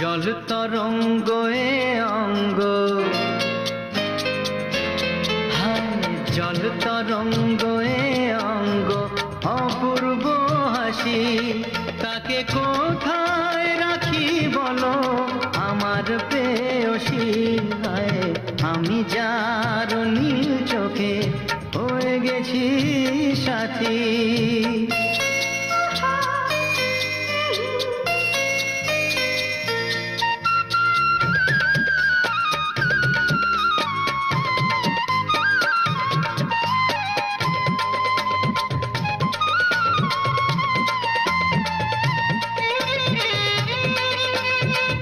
জল তরঙ্গ এ অঙ্গ, হায় জল তরঙ্গ এ অঙ্গ, অপূর্ব হাসি তাকে কোথায় রাখি বলো আমার প্রেয়সী। হায় আমি যার নীল চোখে হয়ে গেছি সাথী।